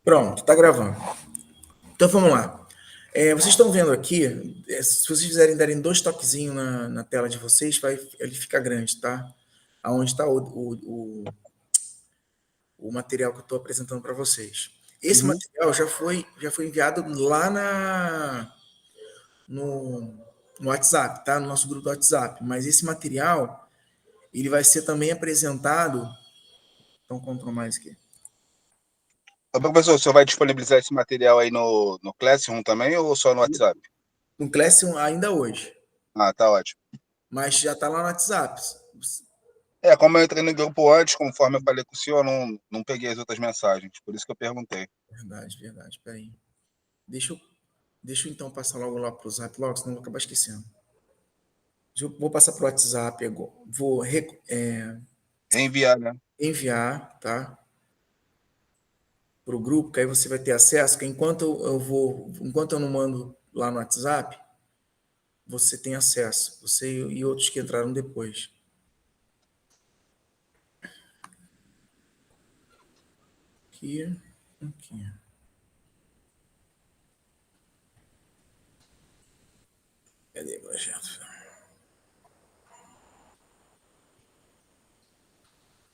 Pronto, tá gravando. Então vamos lá. Vocês estão vendo aqui, se vocês darem dois toquezinhos na tela de vocês, ele fica grande, tá? Aonde está o material que eu estou apresentando para vocês. Esse material já foi enviado lá no WhatsApp, tá? No nosso grupo do WhatsApp. Mas esse material, ele vai ser também apresentado. Então, Ctrl mais aqui. Ô, professor, o senhor vai disponibilizar esse material aí no Classroom também ou só no WhatsApp? No Classroom ainda hoje. Ah, tá ótimo. Mas já está lá no WhatsApp. Como eu entrei no grupo antes, conforme eu falei com o senhor, não peguei as outras mensagens, por isso que eu perguntei. Verdade. Peraí. Deixa eu então passar logo lá para o Zap, logo, senão eu vou acabar esquecendo. Vou passar para o WhatsApp agora. Vou Reenviar, né? enviar, tá? Para o grupo, que aí você vai ter acesso, que enquanto eu não mando lá no WhatsApp, você tem acesso. Você e outros que entraram depois. Aqui. Cadê o projeto?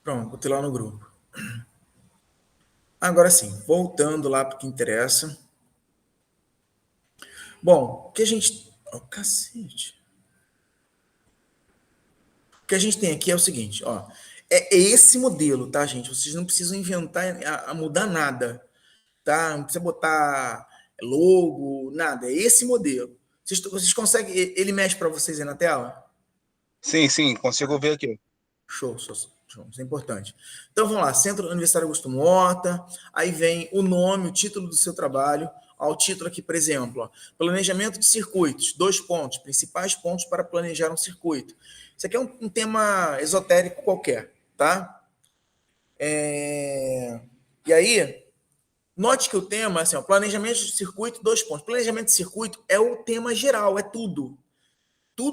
Pronto, botei lá no grupo. Agora sim, voltando lá para o que interessa. Bom, o que a gente... Oh, cacete. O que a gente tem aqui é o seguinte, ó. É esse modelo, tá, gente? Vocês não precisam inventar, mudar nada, tá? Não precisa botar logo, nada. É esse modelo. Vocês conseguem... Ele mexe para vocês aí na tela? Sim, consigo ver aqui. Show, isso é importante. Então vamos lá, Centro Universitário Augusto Mota, aí vem o nome, o título do seu trabalho, ao título aqui, por exemplo, ó, planejamento de circuitos, 2 pontos, principais pontos para planejar um circuito. Isso aqui é um tema esotérico qualquer, tá? E aí, note que o tema é assim, ó, planejamento de circuito, 2 pontos. Planejamento de circuito é o tema geral, é tudo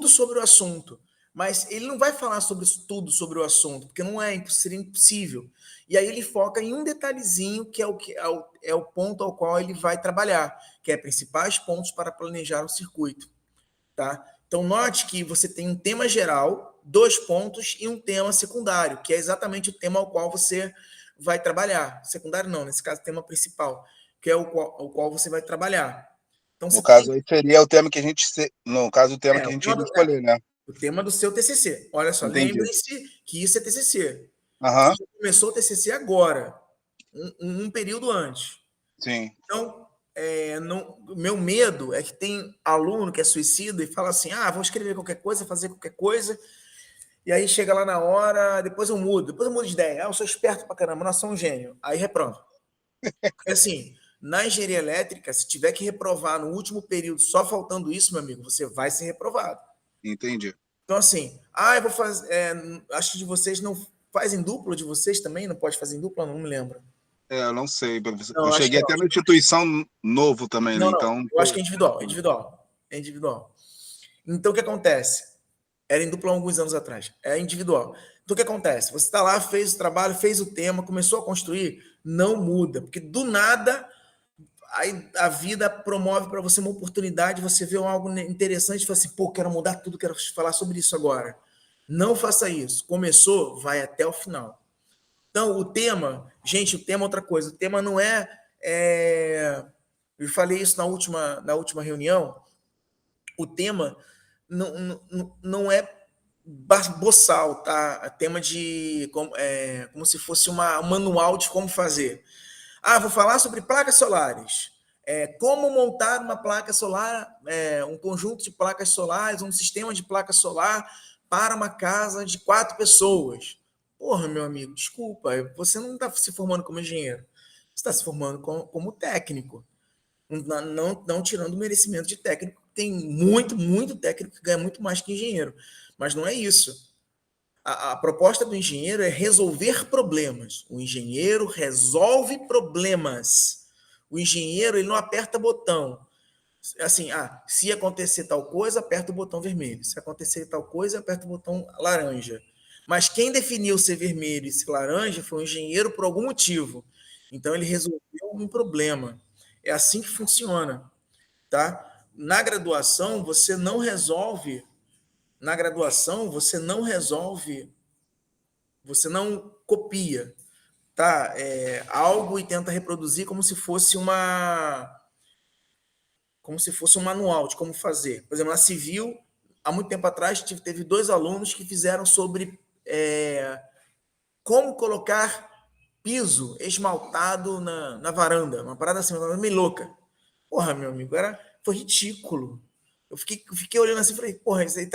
sobre o assunto, mas ele não vai falar sobre tudo sobre o assunto, porque seria impossível. E aí ele foca em um detalhezinho que é o ponto ao qual ele vai trabalhar, que é principais pontos para planejar um circuito, tá? Então note que você tem um tema geral, 2 pontos e um tema secundário, que é exatamente o tema ao qual você vai trabalhar. Secundário não, nesse caso tema principal, que é o qual você vai trabalhar. Então, No caso, aí seria o tema que a gente... No caso, o tema que a gente iria escolher, né? O tema do seu TCC. Olha só, Entendi. lembre-se que isso é TCC. Aham. Você já começou o TCC agora, um período antes. Sim. Então, meu medo é que tem aluno que é suicida e fala assim, vou escrever qualquer coisa, fazer qualquer coisa, e aí chega lá na hora, depois eu mudo de ideia. Eu sou esperto pra caramba, não sou um gênio. Aí reprova. Porque assim, na engenharia elétrica, se tiver que reprovar no último período, só faltando isso, meu amigo, você vai ser reprovado. Entendi. Então, assim, eu vou fazer. Acho que de vocês não fazem dupla de vocês também? Não pode fazer em dupla? Não me lembro. Eu não sei, professor. Não, Eu acho que cheguei não. até na instituição novo também, né? Não. Então, Eu acho que é individual. É individual. Então, o que acontece? Era em dupla há alguns anos atrás. É individual. Então, o que acontece? Você está lá, fez o trabalho, fez o tema, começou a construir, não muda. Porque do nada aí a vida promove para você uma oportunidade, você vê algo interessante e fala assim, pô, quero mudar tudo, quero falar sobre isso agora. Não faça isso. Começou, vai até o final. Então, o tema, gente, o tema é outra coisa. O tema não eu falei isso na última reunião. O tema não é boçal, tá? É tema de como se fosse um manual de como fazer. Vou falar sobre placas solares. Como montar uma placa solar, um conjunto de placas solares, um sistema de placa solar para uma casa de 4 pessoas. Porra, meu amigo, desculpa, você não está se formando como engenheiro, você está se formando como técnico. Não tirando o merecimento de técnico, tem muito técnico que ganha muito mais que engenheiro, mas não é isso. A proposta do engenheiro é resolver problemas. O engenheiro resolve problemas. O engenheiro ele não aperta botão. Assim, se acontecer tal coisa, aperta o botão vermelho. Se acontecer tal coisa, aperta o botão laranja. Mas quem definiu ser vermelho e ser laranja foi o engenheiro por algum motivo. Então, ele resolveu um problema. É assim que funciona, tá? Na graduação, você não resolve, você não copia, tá? Algo e tenta reproduzir como se fosse um manual de como fazer. Por exemplo, na civil, há muito tempo atrás, teve 2 alunos que fizeram sobre como colocar piso esmaltado na varanda, uma parada assim, uma parada meio louca. Porra, meu amigo, foi ridículo. Eu fiquei olhando assim e falei, porra, isso aí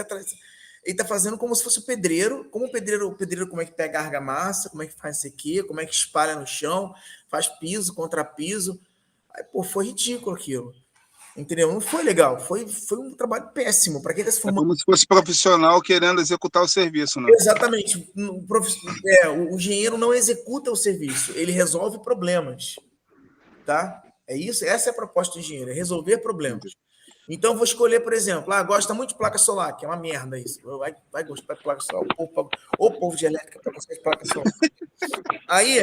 ele tá fazendo como se fosse o pedreiro. Como o pedreiro como é que pega a argamassa, como é que faz isso aqui, como é que espalha no chão, faz piso, contrapiso. Aí, pô, foi ridículo aquilo. Entendeu? Não foi legal. Foi um trabalho péssimo. Para quem está se É formando. como se fosse profissional querendo executar o serviço, né? Exatamente. O engenheiro não executa o serviço, ele resolve problemas. Tá? É isso, essa é a proposta do engenheiro, é resolver Entendi. problemas. Então, eu vou escolher, por exemplo, gosta muito de placa solar, que é uma merda isso. Vai gostar de placa solar. O povo de elétrica para gostar de placa solar. Aí,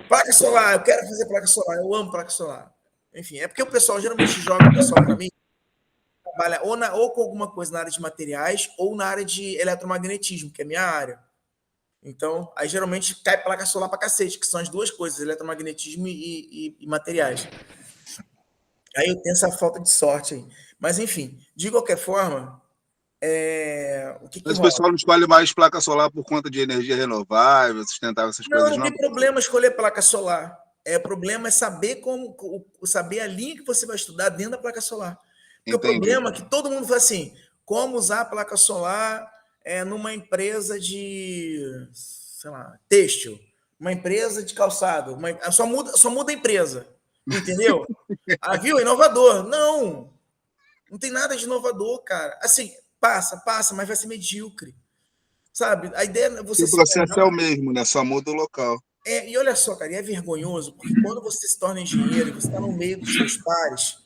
placa solar, eu quero fazer placa solar, eu amo placa solar. Enfim, é porque o pessoal geralmente joga o pessoal para mim, trabalha ou com alguma coisa na área de materiais ou na área de eletromagnetismo, que é a minha área. Então, aí geralmente cai placa solar para cacete, que são as duas coisas, eletromagnetismo e materiais. Aí eu tenho essa falta de sorte aí. Mas, enfim, de qualquer forma, o que Mas o rola? pessoal não escolhe mais placa solar por conta de energia renovável, sustentável, essas Não, coisas, não não? tem problema escolher placa solar. O problema é saber saber a linha que você vai estudar dentro da placa solar. Porque o Entendi. problema é que todo mundo fala assim, como usar a placa solar numa empresa de, sei lá, têxtil, uma empresa de calçado, só muda a empresa, entendeu? Viu? Inovador. Não tem nada de inovador, cara. Assim, passa, mas vai ser medíocre. Sabe? A ideia é E você o se processo é o formar. mesmo, né? Só muda o local. E olha só, cara, e é vergonhoso, porque quando você se torna engenheiro e você está no meio dos seus pares,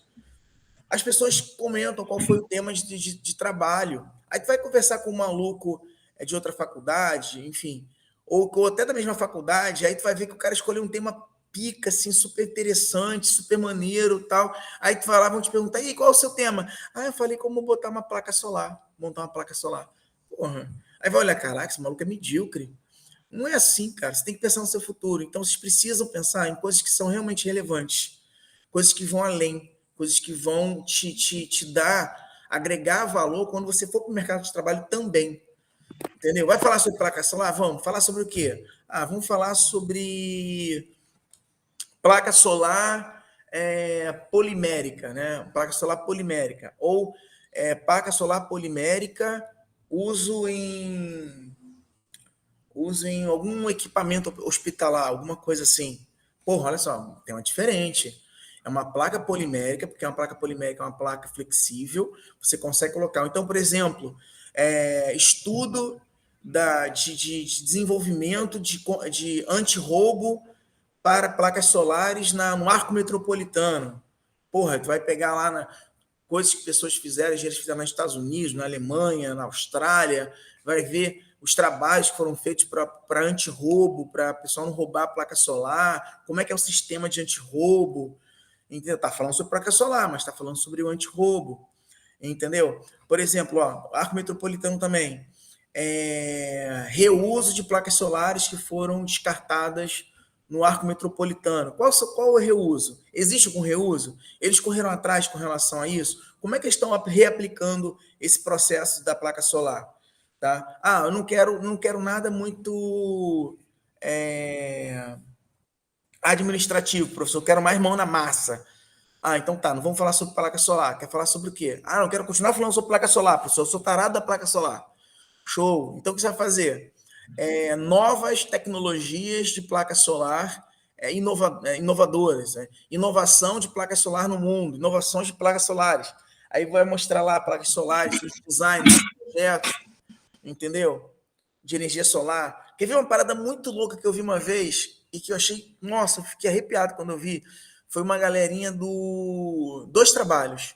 as pessoas comentam qual foi o tema de trabalho. Aí tu vai conversar com um maluco de outra faculdade, enfim, ou até da mesma faculdade, aí tu vai ver que o cara escolheu um tema pica, assim, super interessante, super maneiro tal. Aí tu vai lá, vão te perguntar, e qual é o seu tema? Eu falei como botar uma placa solar, montar uma placa solar. Porra. Aí vai olhar, caraca, esse maluco é medíocre. Não é assim, cara. Você tem que pensar no seu futuro. Então, vocês precisam pensar em coisas que são realmente relevantes, coisas que vão além, coisas que vão te dar, agregar valor quando você for para o mercado de trabalho também. Entendeu? Vai falar sobre placa solar? Vamos. Falar sobre o quê? Vamos falar sobre placa solar polimérica, né? Placa solar polimérica. Ou placa solar polimérica uso em algum equipamento hospitalar, alguma coisa assim. Porra, olha só, tem uma diferente. É uma placa polimérica, porque uma placa polimérica é uma placa flexível, você consegue colocar. Então, por exemplo, estudo de desenvolvimento de antirroubo para placas solares no arco metropolitano. Porra, tu vai pegar lá coisas que pessoas fizeram, eles fizeram nos Estados Unidos, na Alemanha, na Austrália, vai ver os trabalhos que foram feitos para antirroubo, para o pessoal não roubar a placa solar, como é que é o sistema de antirroubo, entendeu? Está falando sobre placa solar, mas está falando sobre o antirroubo, entendeu? Por exemplo, arco metropolitano também, reuso de placas solares que foram descartadas no arco metropolitano. Qual é o reuso? Existe algum reuso? Eles correram atrás com relação a isso? Como é que estão reaplicando esse processo da placa solar? Tá? Eu não quero nada muito administrativo, professor. Eu quero mais mão na massa. Então tá, não vamos falar sobre placa solar. Quer falar sobre o quê? Não, quero continuar falando sobre placa solar, professor. Eu sou tarado da placa solar. Show. Então, o que você vai fazer? Novas tecnologias de placa solar inovadoras. Inovação de placa solar no mundo, inovações de placas solares. Aí vai mostrar lá placas solares, os designs, os projetos, entendeu? De energia solar. Quer ver uma parada muito louca que eu vi uma vez e que eu achei, nossa, eu fiquei arrepiado quando eu vi? Foi uma galerinha dois trabalhos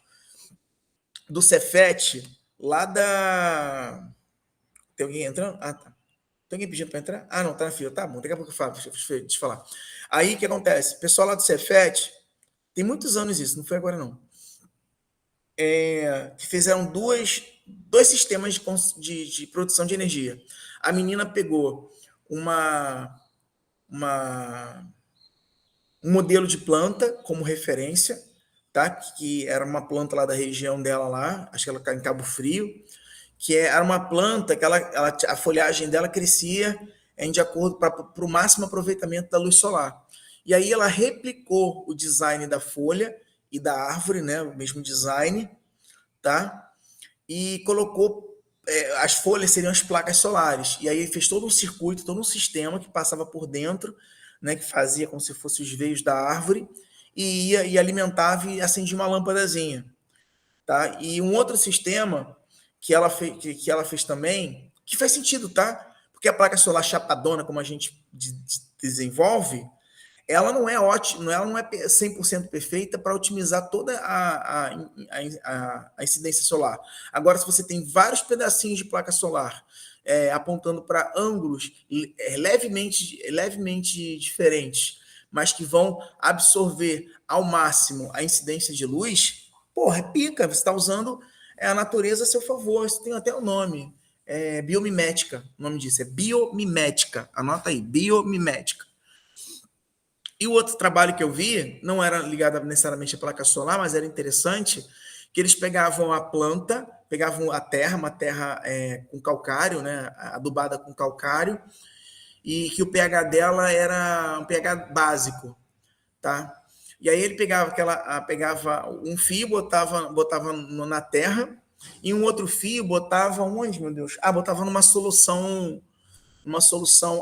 do Cefet, lá da. Tem alguém entrando? Tá. Tem alguém pedindo para entrar? Ah, não, tá na fila. Tá bom, daqui a pouco eu falo, deixa eu te falar. Aí, o que acontece? O pessoal lá do Cefet, tem muitos anos isso, não foi agora não, que fizeram dois sistemas de produção de energia. A menina pegou uma, um modelo de planta como referência, tá? Que era uma planta lá da região dela lá, acho que ela está em Cabo Frio, era uma planta que a folhagem dela crescia de acordo para o máximo aproveitamento da luz solar. E aí ela replicou o design da folha e da árvore, né, o mesmo design, tá? E colocou as folhas seriam as placas solares. E aí fez todo um circuito, todo um sistema que passava por dentro, né, que fazia como se fossem os veios da árvore e ia e alimentava e acendia uma lâmpadazinha, tá? E um outro sistema que ela fez também, que faz sentido, tá? Porque a placa solar chapadona, como a gente desenvolve, ela não é ótima, ela não é 100% perfeita para otimizar toda a incidência solar. Agora, se você tem vários pedacinhos de placa solar apontando para ângulos levemente diferentes, mas que vão absorver ao máximo a incidência de luz, porra, é pica, você está usando a natureza a seu favor, isso tem até o nome, biomimética, o nome disso, é biomimética, anota aí, biomimética. E o outro trabalho que eu vi, não era ligado necessariamente à placa solar, mas era interessante, que eles pegavam a planta, pegavam a terra, uma terra com calcário, né, adubada com calcário, e que o pH dela era um pH básico, tá? E aí ele pegava um fio, botava na terra, e um outro fio botava onde, meu Deus? Botava numa solução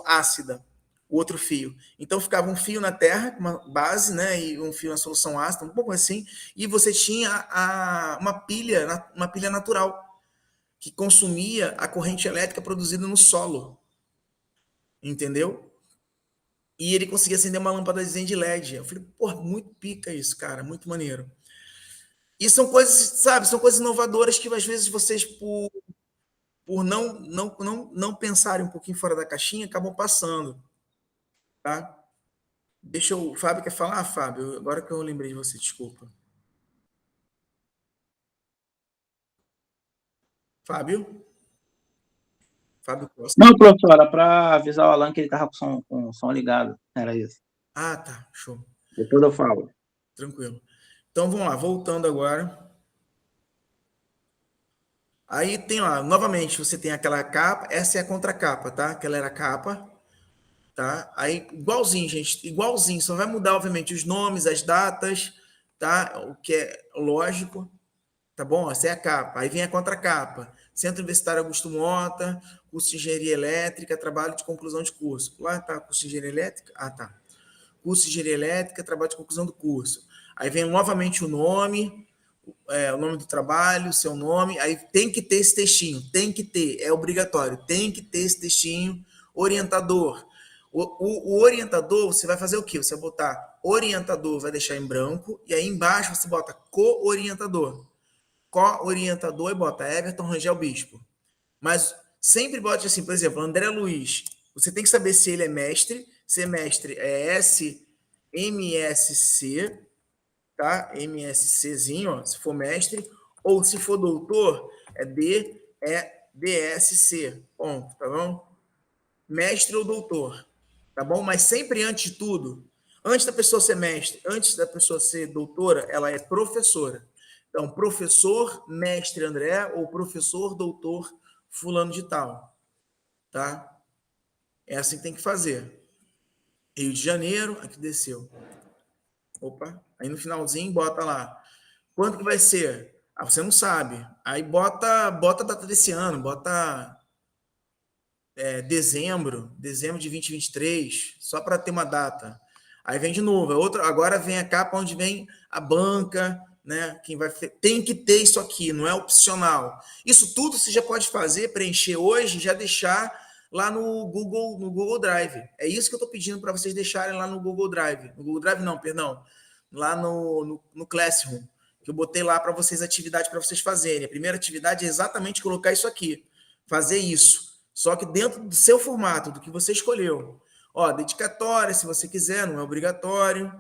ácida, o outro fio. Então ficava um fio na terra, uma base, né, e um fio na solução ácida, um pouco assim, e você tinha uma pilha natural que consumia a corrente elétrica produzida no solo, entendeu? E ele conseguia acender uma lâmpada de LED. Eu falei, pô, muito pica isso, cara, muito maneiro. E são coisas, sabe, são coisas inovadoras que às vezes vocês, por não pensarem um pouquinho fora da caixinha, acabam passando, tá? O Fábio quer falar? Fábio, agora que eu lembrei de você, desculpa. Fábio? Fábio Costa. Não, professora, para avisar o Alan que ele estava com o som ligado. Era isso. Tá, show. Depois eu falo. Tranquilo. Então vamos lá, voltando agora. Aí tem lá, novamente, você tem aquela capa, essa é a contracapa, tá? Aquela era a capa, tá? Aí, igualzinho, gente, igualzinho, só vai mudar, obviamente, os nomes, as datas, tá? O que é lógico, tá bom? Essa é a capa. Aí vem a contracapa. Centro Universitário Augusto Mota, curso de Engenharia Elétrica, trabalho de conclusão de curso. Lá tá, curso de Engenharia Elétrica? Tá. Curso de Engenharia Elétrica, trabalho de conclusão do curso. Aí vem novamente o nome do trabalho, seu nome, aí tem que ter esse textinho, tem que ter, é obrigatório, tem que ter esse textinho, orientador. O orientador, você vai fazer o quê? Você vai botar orientador, vai deixar em branco, e aí embaixo você bota co-orientador. Co-orientador e bota Everton Rangel Bispo. Mas sempre bote assim, por exemplo, André Luiz, você tem que saber se ele é mestre, se é mestre é SMSC, tá? MSCzinho, ó, se for mestre, ou se for doutor, DSC, ponto, tá bom? Mestre ou doutor, tá bom? Mas sempre antes de tudo, antes da pessoa ser mestre, antes da pessoa ser doutora, ela é professora. Então, professor, mestre André, ou professor, doutor, fulano de tal, tá? É assim que tem que fazer. Rio de Janeiro, aqui desceu. Opa, aí no finalzinho bota lá. Quanto que vai ser? Você não sabe. Aí bota a data desse ano, bota dezembro de 2023, só para ter uma data. Aí vem de novo, agora vem a capa onde vem a banca, né? Quem vai tem que ter isso aqui, não é opcional. Isso tudo você já pode fazer, preencher hoje, já deixar lá no Google Drive. É isso que eu estou pedindo para vocês deixarem lá no Google Drive. No Google Drive não, perdão. Lá no Classroom, que eu botei lá para vocês atividade para vocês fazerem. A primeira atividade é exatamente colocar isso aqui, fazer isso. só que dentro do seu formato, do que você escolheu. Ó, dedicatória, se você quiser, não é obrigatório,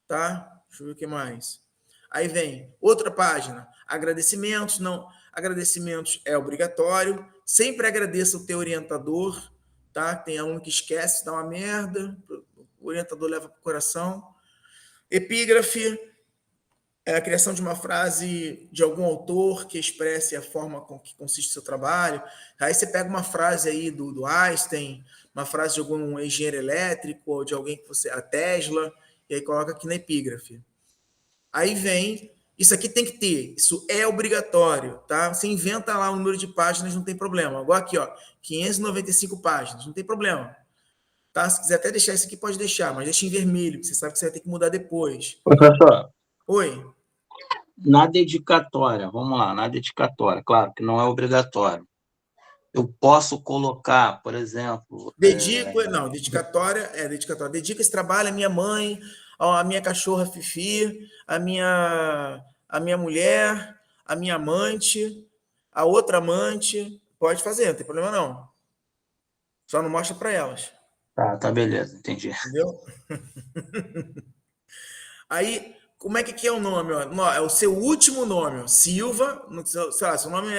tá? Deixa eu ver o que mais. Aí vem outra página, agradecimentos, não, agradecimentos é obrigatório, sempre agradeça o teu orientador, tá? Tem aluno que esquece, dá uma merda, o orientador leva para o coração. Epígrafe é a criação de uma frase de algum autor que expresse a forma com que consiste o seu trabalho. Aí você pega uma frase aí do Einstein, uma frase de algum engenheiro elétrico, ou de alguém que você... a Tesla, e aí coloca aqui na epígrafe. Aí vem... Isso aqui tem que ter, isso é obrigatório, tá? Você inventa lá o número de páginas, não tem problema. Agora aqui, ó, 595 páginas, não tem problema. Tá? Se quiser até deixar isso aqui, pode deixar, mas deixa em vermelho, porque você sabe que você vai ter que mudar depois. Professor, Oi. na dedicatória, vamos lá, na dedicatória, claro que não é obrigatório. Eu posso colocar, por exemplo... Não, dedicatória. Dedica esse trabalho à minha mãe, à minha cachorra Fifi, à minha mulher, à minha amante, a outra amante. Pode fazer, não tem problema não. Só não mostra para elas. Tá, beleza, entendi. Entendeu? Aí, como é que é o nome? Ó? É o seu último nome, ó. Silva, sei lá, seu nome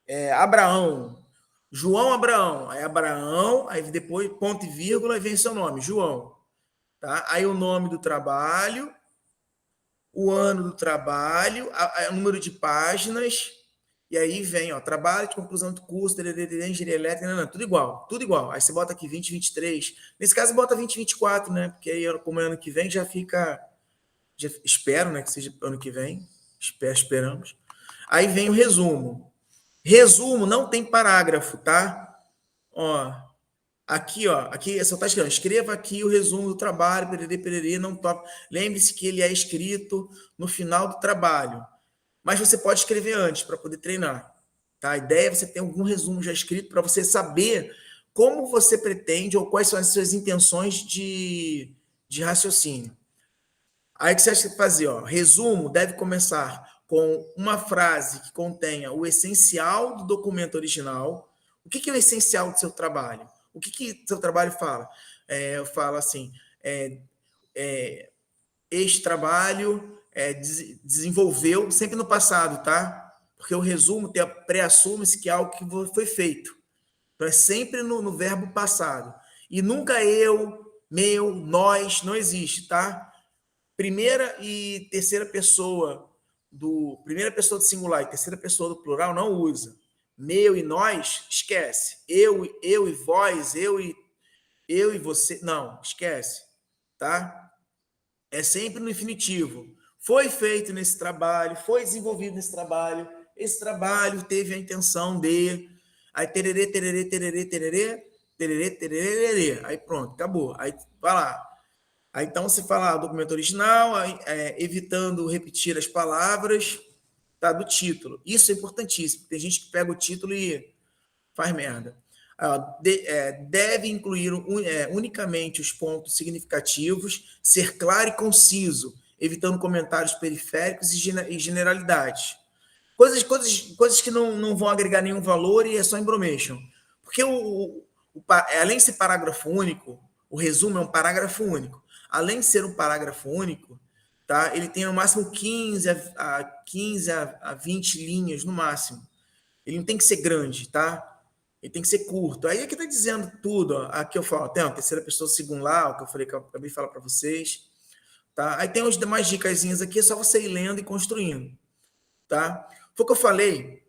é Abraão. João Abraão. Aí Abraão, aí depois ponto e vírgula, aí vem seu nome, João. Tá? Aí o nome do trabalho, o ano do trabalho, o número de páginas, e aí vem, ó, trabalho de conclusão do curso, engenharia elétrica, não, tudo igual, tudo igual. Aí você bota aqui 2023. Nesse caso, bota 2024, né? Porque aí, como é ano que vem, já fica. Já espero, né? Que seja ano que vem. Esperamos. Aí vem o resumo. Resumo não tem parágrafo, tá? Ó, aqui, ó, aqui só está escrito, escreva aqui o resumo do trabalho, pererê, pererê, não toca. Lembre-se que ele é escrito no final do trabalho. Mas você pode escrever antes para poder treinar. Tá? A ideia é você ter algum resumo já escrito para você saber como você pretende ou quais são as suas intenções de raciocínio. Aí o que você acha que fazer? Ó, resumo deve começar com uma frase que contenha o essencial do documento original. O que é o essencial do seu trabalho? O que seu trabalho fala? Fala assim, este trabalho desenvolveu sempre no passado, tá? Porque o resumo pré-assume-se que é algo que foi feito. Então é sempre no verbo passado. E nunca eu, meu, nós, não existe, tá? Primeira e terceira pessoa primeira pessoa do singular e terceira pessoa do plural não usa. Meu e nós, esquece. Eu e vós, eu e você, não, esquece, tá? É sempre no infinitivo. Foi feito nesse trabalho, foi desenvolvido nesse trabalho, esse trabalho teve a intenção de... Aí tererê, tererê, tererê, tererê, tererê, tererê, tererê. Aí pronto, acabou. Aí vai lá. Aí então você fala o documento original, evitando repetir as palavras, tá, do título. Isso é importantíssimo. Tem gente que pega o título e faz merda. Deve incluir unicamente os pontos significativos, ser claro e conciso, evitando comentários periféricos e generalidades. Coisas que não vão agregar nenhum valor e é só embromation. Porque além de ser parágrafo único, o resumo é um parágrafo único. Além de ser um parágrafo único, tá, ele tem no máximo 15 a 20 linhas no máximo. Ele não tem que ser grande, tá? Ele tem que ser curto. Aí aqui está dizendo tudo. Ó. Aqui eu falo, tem uma terceira pessoa singular, o que eu falei que eu acabei de falar para vocês. Tá? Aí tem as demais dicasinhas aqui, é só você ir lendo e construindo. Tá? Foi o que eu falei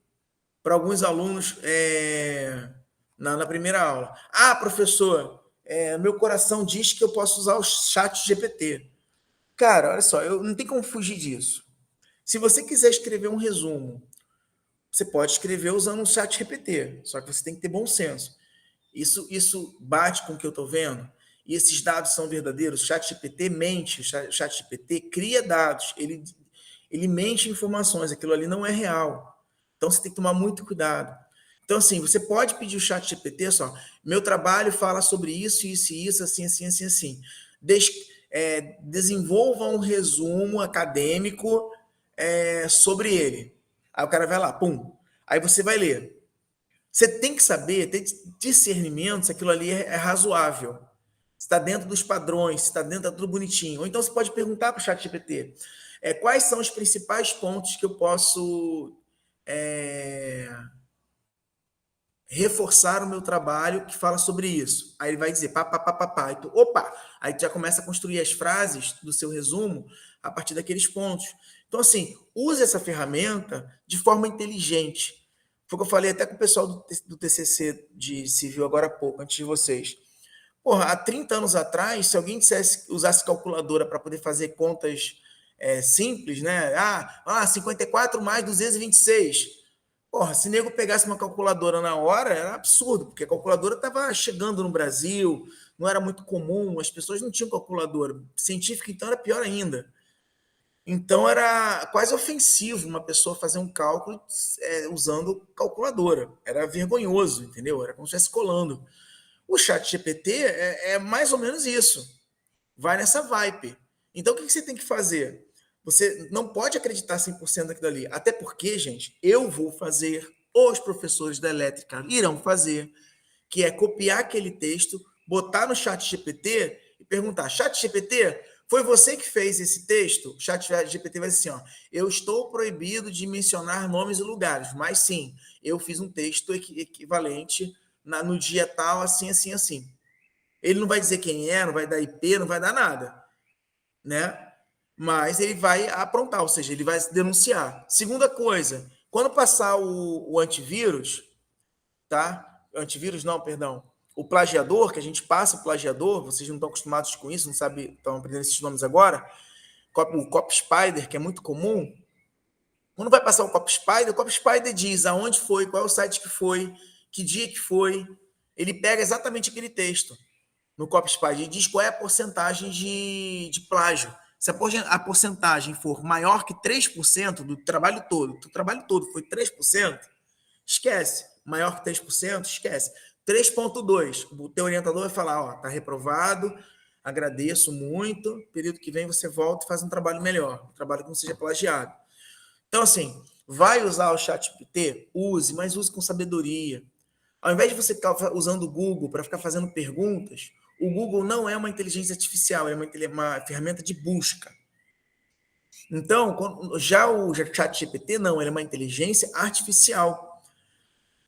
para alguns alunos na primeira aula. Ah, professor, meu coração diz que eu posso usar o chat GPT. Cara, olha só, eu não tem como fugir disso. Se você quiser escrever um resumo, você pode escrever usando o chat GPT, só que você tem que ter bom senso. Isso bate com o que eu estou vendo? E esses dados são verdadeiros? O chat GPT mente, o chat GPT cria dados, ele mente informações, aquilo ali não é real. Então, você tem que tomar muito cuidado. Então, assim, você pode pedir o chat GPT, só, meu trabalho fala sobre isso, isso e isso, assim, assim, assim, assim. Desenvolva um resumo acadêmico sobre ele. Aí o cara vai lá, pum. Aí você vai ler. Você tem que saber, ter discernimento se aquilo ali é razoável, se está dentro dos padrões, se está dentro, tá tudo bonitinho. Ou então você pode perguntar para o ChatGPT quais são os principais pontos que eu posso reforçar o meu trabalho que fala sobre isso. Aí ele vai dizer pá, pá, pá, pá, pá. Então, opa! Aí tu já começa a construir as frases do seu resumo a partir daqueles pontos. Então, assim, use essa ferramenta de forma inteligente. Foi o que eu falei até com o pessoal do TCC de civil agora há pouco, antes de vocês. Porra, há 30 anos atrás, se alguém usasse calculadora para poder fazer contas simples, né? 54 mais 226. Porra, se nego pegasse uma calculadora na hora, era absurdo, porque a calculadora estava chegando no Brasil, não era muito comum, as pessoas não tinham calculadora. Científica, então, era pior ainda. Então, era quase ofensivo uma pessoa fazer um cálculo usando calculadora. Era vergonhoso, entendeu? Era como se estivesse colando. O chat GPT é mais ou menos isso. Vai nessa vibe. Então, o que você tem que fazer? Você não pode acreditar 100% daquilo ali. Até porque, gente, eu vou fazer, os professores da elétrica irão fazer, que é copiar aquele texto, botar no chat GPT e perguntar, chat GPT, foi você que fez esse texto? O chat GPT vai dizer assim, ó, eu estou proibido de mencionar nomes e lugares, mas sim, eu fiz um texto equivalente no dia tal, assim, assim, assim. Ele não vai dizer quem é, não vai dar IP, não vai dar nada, né? Mas ele vai aprontar, ou seja, ele vai denunciar. Segunda coisa, quando passar o antivírus, tá? Antivírus não, perdão. O plagiador, que a gente passa o plagiador, vocês não estão acostumados com isso, não sabem, estão aprendendo esses nomes agora. O Copy Spider, que é muito comum. Quando vai passar o Copy Spider diz aonde foi, qual é o site que foi, que dia que foi. Ele pega exatamente aquele texto no Copy Spider e diz qual é a porcentagem de plágio. Se a porcentagem for maior que 3% do trabalho todo foi 3%, esquece. Maior que 3%, esquece. 3,2%, o teu orientador vai falar, ó, tá reprovado, agradeço muito, período que vem você volta e faz um trabalho melhor, um trabalho que não seja plagiado. Então, assim, vai usar o ChatGPT? Use, mas use com sabedoria. Ao invés de você ficar usando o Google para ficar fazendo perguntas, o Google não é uma inteligência artificial, é uma ferramenta de busca. Então, já o ChatGPT não, ele é uma inteligência artificial.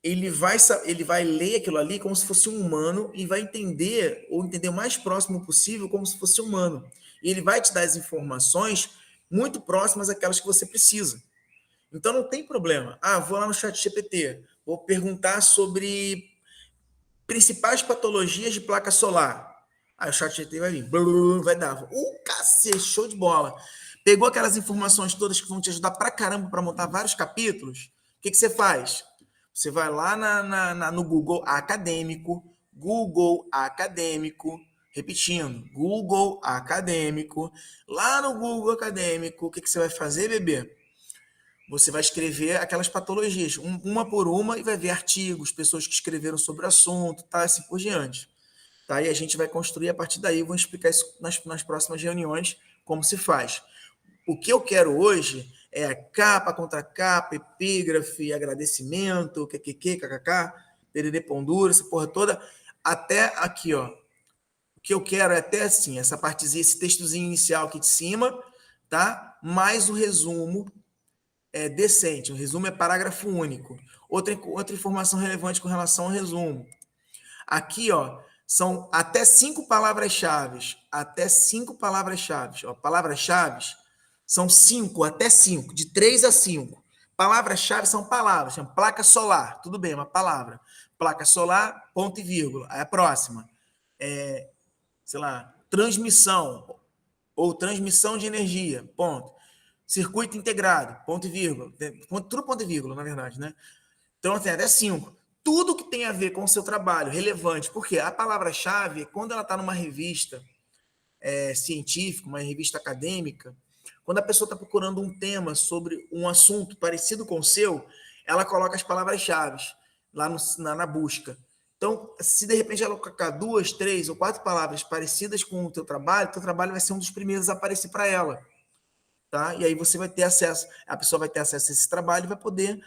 Ele vai ler aquilo ali como se fosse um humano e vai entender, ou entender o mais próximo possível, como se fosse humano. E ele vai te dar as informações muito próximas àquelas que você precisa. Então, não tem problema. Vou lá no ChatGPT, vou perguntar sobre principais patologias de placa solar. Aí o ChatGPT vai vir, vai dar. Cacete, show de bola. Pegou aquelas informações todas que vão te ajudar pra caramba para montar vários capítulos. O que você faz? Você vai lá no Google Acadêmico, repetindo, Google Acadêmico. Lá no Google Acadêmico, o que você vai fazer, bebê? Você vai escrever aquelas patologias, uma por uma, e vai ver artigos, pessoas que escreveram sobre o assunto, tá, assim por diante. Tá? E a gente vai construir a partir daí, vou explicar isso nas próximas reuniões, como se faz. O que eu quero hoje é capa contra capa, epígrafe, agradecimento, kkk, perere pondura, essa porra toda, até aqui, ó. O que eu quero é até assim, essa partezinha, esse textozinho inicial aqui de cima, tá? Mais o resumo decente. O resumo é parágrafo único. Outra informação relevante com relação ao resumo. Aqui, ó, são até 5 palavras-chave. Até 5 palavras-chave. Palavras-chave são 5, até 5, de 3 a 5. Palavras-chave são palavras, chama placa solar, tudo bem, uma palavra. Placa solar, ponto e vírgula. Aí a próxima, sei lá, transmissão, ou transmissão de energia, ponto. Circuito integrado, ponto e vírgula. Tudo ponto e vírgula, na verdade, né? Então, tem até 5. Tudo que tem a ver com o seu trabalho, relevante, porque a palavra-chave, quando ela está numa revista científica, uma revista acadêmica, quando a pessoa está procurando um tema sobre um assunto parecido com o seu, ela coloca as palavras-chave lá na busca. Então, se de repente ela colocar 2, 3 ou 4 palavras parecidas com o teu trabalho vai ser um dos primeiros a aparecer para ela. Tá? E aí você vai ter acesso, a pessoa vai ter acesso a esse trabalho e vai poder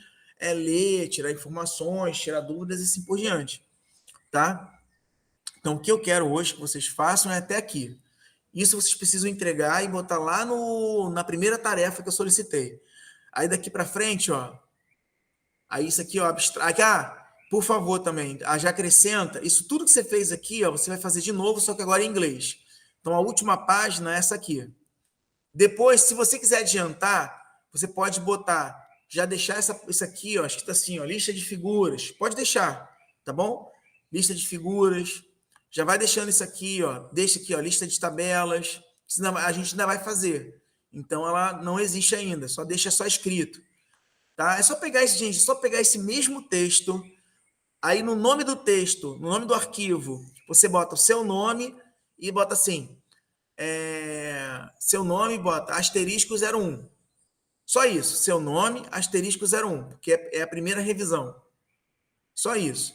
ler, tirar informações, tirar dúvidas e assim por diante, tá? Então, o que eu quero hoje que vocês façam é até aqui. Isso vocês precisam entregar e botar lá na primeira tarefa que eu solicitei. Aí daqui para frente, ó, aí isso aqui, ó, abstract. Por favor também, já acrescenta, isso tudo que você fez aqui, ó, você vai fazer de novo, só que agora em inglês. Então, a última página é essa aqui. Depois, se você quiser adiantar, você pode botar, já deixar isso aqui, ó, escrito assim, ó, lista de figuras. Pode deixar, tá bom? Lista de figuras. Já vai deixando isso aqui, ó. Deixa aqui, ó, lista de tabelas. A gente ainda vai fazer. Então, ela não existe ainda. Só deixa só escrito. Tá? É só pegar esse, gente, é só pegar esse mesmo texto. Aí, no nome do texto, no nome do arquivo, você bota o seu nome e bota assim, seu nome, bota asterisco 01. Só isso, seu nome, asterisco 01, porque é a primeira revisão. Só isso.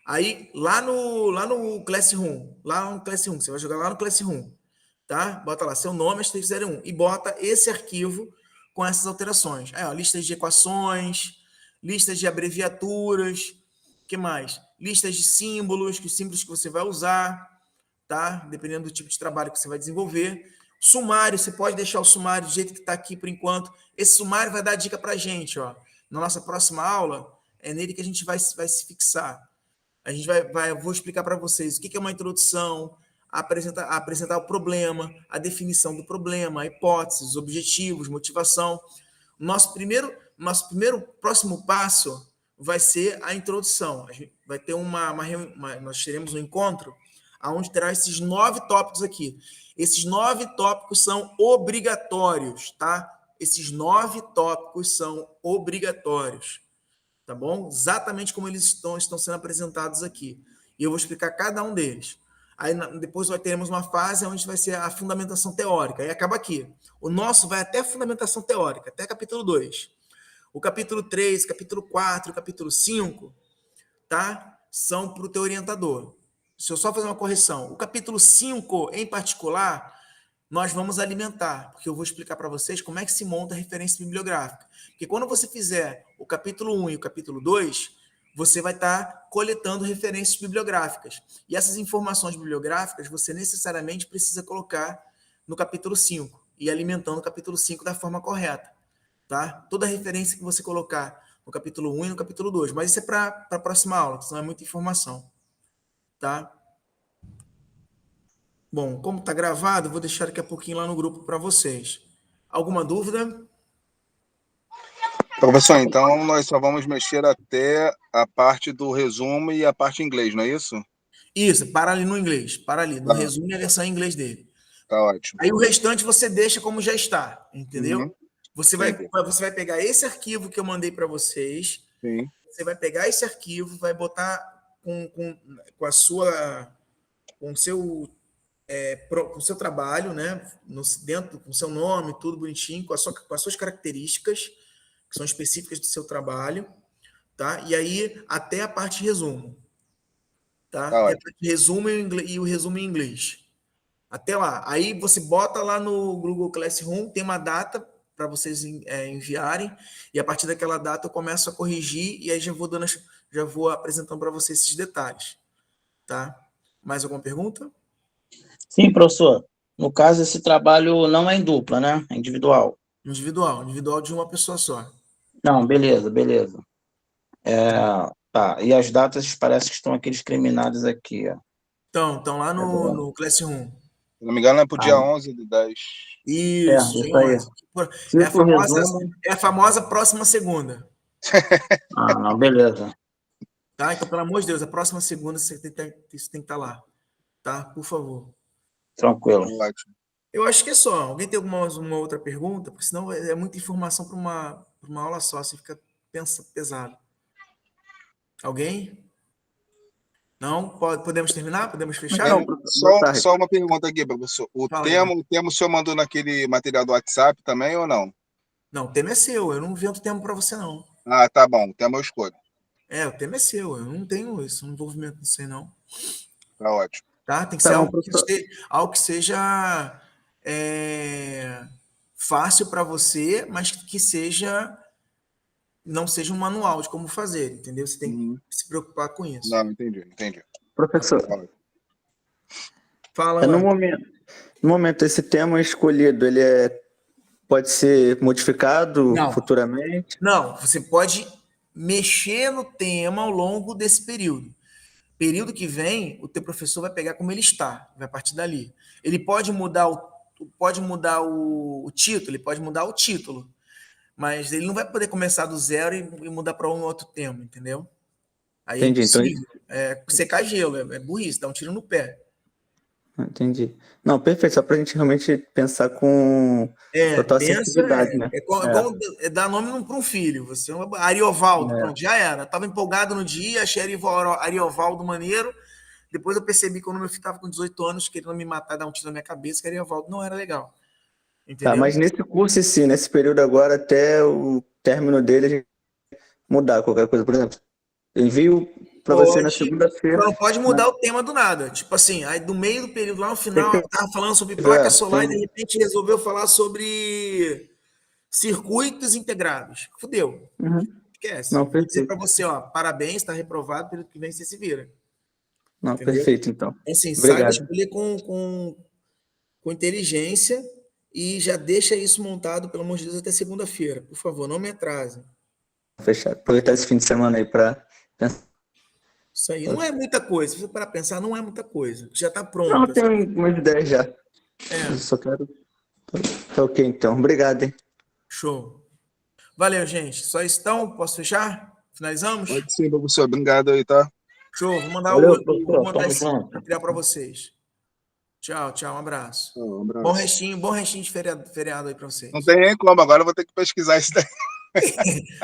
Aí, lá no Classroom, você vai jogar lá no Classroom, tá? Bota lá, seu nome, asterisco 01, e bota esse arquivo com essas alterações. Aí, ó, listas de equações, listas de abreviaturas, o que mais? Listas de símbolos, que os símbolos que você vai usar, tá? Dependendo do tipo de trabalho que você vai desenvolver. Sumário, você pode deixar o sumário do jeito que está aqui por enquanto. Esse sumário vai dar dica para a gente, ó. Na nossa próxima aula, é nele que a gente vai se fixar. A gente eu vou explicar para vocês o que é uma introdução, apresentar o problema, a definição do problema, a hipótese, os objetivos, motivação. Próximo passo vai ser a introdução. A gente vai ter nós teremos um encontro onde terá esses 9 tópicos aqui. Esses 9 tópicos são obrigatórios, tá? Esses 9 tópicos são obrigatórios, tá bom? Exatamente como eles estão sendo apresentados aqui. E eu vou explicar cada um deles. Aí depois nós teremos uma fase onde vai ser a fundamentação teórica. Aí acaba aqui. O nosso vai até a fundamentação teórica, até capítulo 2. O capítulo 3, capítulo 4, capítulo 5, tá? São para o teu orientador. Deixa eu só fazer uma correção. O capítulo 5, em particular, nós vamos alimentar, porque eu vou explicar para vocês como é que se monta a referência bibliográfica. Porque quando você fizer o capítulo 1 e o capítulo 2, você vai estar coletando referências bibliográficas. E essas informações bibliográficas você necessariamente precisa colocar no capítulo 5 e alimentando o capítulo 5 da forma correta. Tá? Toda referência que você colocar no capítulo 1 e no capítulo 2. Mas isso é para a próxima aula, que senão é muita informação. Tá? Bom, como está gravado, eu vou deixar daqui a pouquinho lá no grupo para vocês. Alguma dúvida? Professor, então nós só vamos mexer até a parte do resumo e a parte em inglês, não é isso? Isso, para ali no inglês. Para ali, no resumo e a versão em inglês dele. Tá ótimo. Aí o restante você deixa como já está, entendeu? Uhum. Você vai pegar esse arquivo que eu mandei para vocês. Sim. Você vai pegar esse arquivo, vai botar com o seu trabalho, né? Dentro, com o seu nome, tudo bonitinho, com as suas características, que são específicas do seu trabalho, tá? E aí, até a parte de resumo, tá? Até a parte de resumo e o resumo em inglês. Até lá. Aí você bota lá no Google Classroom, tem uma data para vocês enviarem, e a partir daquela data eu começo a corrigir, e aí já vou apresentando para vocês esses detalhes, tá? Mais alguma pergunta? Sim, professor. No caso, esse trabalho não é em dupla, né? É individual. Individual de uma pessoa só. Não, beleza. Tá. E as datas parece que estão aqui discriminadas aqui, ó. Estão lá no Classroom. Se não me engano, é para o dia 11 de 10. Isso, isso aí. É a famosa próxima segunda. Não, beleza. Tá? Então, pelo amor de Deus, a próxima segunda isso tem que estar lá. Tá? Por favor. Tranquilo. Ótimo. Eu acho que é só. Alguém tem uma outra pergunta? Porque senão é muita informação para uma aula só. Você fica pesado. Alguém? Não? Podemos terminar? Podemos fechar? Não, só uma pergunta aqui, professor. O tema o senhor mandou naquele material do WhatsApp também ou não? Não, o tema é seu. Eu não invento tema para você, não. Ah, tá bom. O tema eu escolho. O tema é seu. Eu não tenho isso, envolvimento nisso aí, não. Tá ótimo. Tá? Tem que ser algo que seja fácil para você, mas que seja não seja um manual de como fazer, entendeu? Você tem Uhum. que se preocupar com isso. Não, entendi. Professor, Fala, no mano. momento, esse tema escolhido, pode ser modificado Não, futuramente? não, você pode mexer no tema ao longo desse período. Período que vem, o teu professor vai pegar como ele está, vai partir dali. Ele pode mudar o título, ele pode mudar o título, mas ele não vai poder começar do zero e mudar para um outro tema, entendeu? Aí é Entendi, então, impossível. É secar gelo, é burrice, dá um tiro no pé. entendi. Não, perfeito, só para a gente realmente pensar com total Pensa, assertividade, né? como dar nome para um filho. Você é um Ariovaldo, pronto, já era. Estava empolgado no dia, achei Ariovaldo maneiro. Depois eu percebi que quando meu filho estava com 18 anos, querendo me matar, dar um tiro na minha cabeça, que Ariovaldo não era legal. Tá, Entendeu? mas nesse curso em si, nesse período agora, até o término dele, a gente mudar qualquer coisa. Por exemplo, eu envio para você na Pode, segunda-feira, só não pode né? mudar o tema do nada. Tipo assim, aí do meio do período, lá no final, eu tava falando sobre placa Perfeito, solar e de repente resolveu falar sobre circuitos integrados. Fudeu. Uhum. Esquece. Não, Vou dizer para perfeito. você, ó, parabéns, está reprovado, período que vem você se vira. Não, Entendeu? perfeito, então. Assim, saiba Obrigado. escolher com inteligência e já deixa isso montado, pelo amor de Deus, até segunda-feira. Por favor, não me atrase. Fechado. Aproveitar esse fim de semana aí para pensar. Isso aí não é muita coisa. Se você para pensar, não é muita coisa. Já está Não, pronto. eu tenho umas ideias já. Eu É, só quero. Tá ok, então. Obrigado, hein? show. Valeu, gente. Só isso então? Posso fechar? Finalizamos? Pode ser, professor. Obrigado aí, tá? Show. Valeu, Vou professor. mandar Tamo esse junto. material para vocês. Tchau, tchau. Um abraço. Um abraço. Bom restinho de feriado aí para Não vocês. tem nem como, agora eu vou ter que pesquisar isso daí.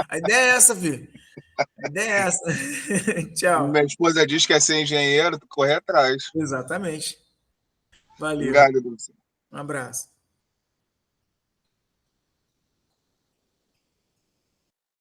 A ideia é essa, filho. A ideia é essa. Tchau. Minha esposa diz que é ser engenheiro, correr atrás. Exatamente. Valeu. Obrigado, professor. Um abraço.